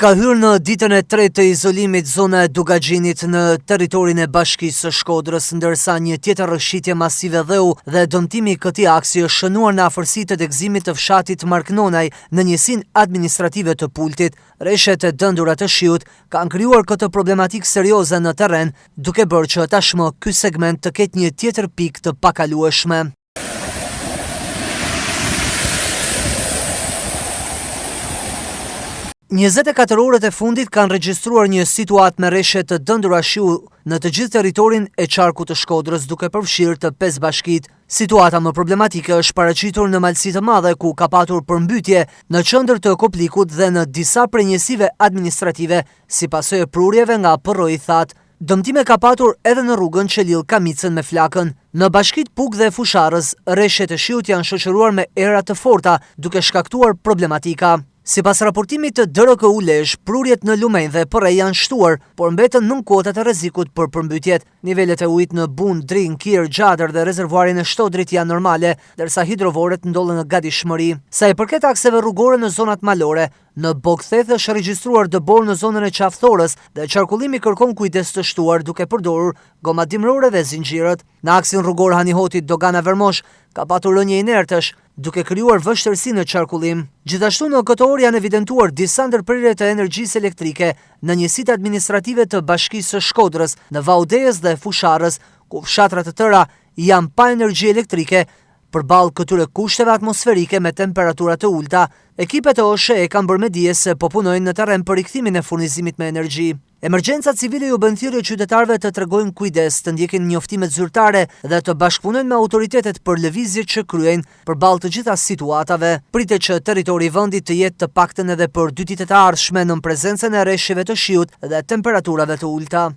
Ka hyrë në ditën e tretë të izolimit zona e Dugaxhinit në territorin e Bashkisë së Shkodrës, ndërsa një tjetër rrëshqitje masive dheu dhe dëmtimi i këtij aksi është shënuar në afërsi të degëzimit të fshatit Marknonaj në njësinë administrative të Pultit. Rreshet e dëndura të shiut kanë krijuar këtë problematikë serioze në terren, duke bërë që tashmë ky segment të ketë një tjetër pikë të pakalueshme. 24 orët e fundit kanë regjistruar një situatë me rreshe të dëndura shiu në të gjithë territorin e qarkut të Shkodrës, duke përfshirë të 5 bashkitë. Situata më problematike është paraqitur në Malësi të Madhe, ku ka patur përmbytje në qendër të Koplikut dhe në disa prej njësive administrative, si pasojë e prurjeve nga përroi thatë. Dëmtime ka patur edhe në rrugën që lidh Kamicën me Flakën. Në bashkitë Puk dhe Fusharës, rreshet e shiut janë shoqëruar me era të forta, duke shkaktuar problematika. Sipas raportimit të DRKU Lezhë, prurjet në Lumej dhe Përrej janë shtuar, por mbetën nën kotat e rrezikut për përmbytjet. Nivelet e ujit në Bun, Drin, Kir, Gjadër dhe rezervuarin e Shtodrit janë normale, ndërsa hidrovoret ndollen në gatishmëri. Sa i përket akseve rrugore në zonat malore, në Bogtheth është regjistruar dëbor në zonën e Qafthorës dhe qarkullimi kërkon kujdes të shtuar duke përdorur goma dimrore dhe zinxhirët. Në aksin rrugor Hanihotit Dogana Vermosh ka patur rënje inertësh, duke krijuar vështirësi në qarkullim. Gjithashtu në këtë orë janë evidentuar disa ndërprerje të energjisë elektrike në njësitë administrative të Bashkisë së Shkodrës, në Vaudejës dhe Fusharës, ku fshatra të tëra janë pa energji elektrike. Përballë këtyre kushteve atmosferike me temperatura të ulta, ekipet e OSHE kanë bërë me dije se po punojnë në terren për rikthimin e furnizimit me energji. Emergjenca civile ju bën thirrje qytetarëve të tregojnë kujdes, të ndjekin njoftimet zyrtare dhe të bashkëpunojnë me autoritetet për lëvizjet që kryejnë përballë të gjitha situatave. Pritet që territori i vendit të jetë të paktën edhe për 2 ditët e ardhshme nën prezencën e rreshjeve të shiut dhe temperaturave të ulta.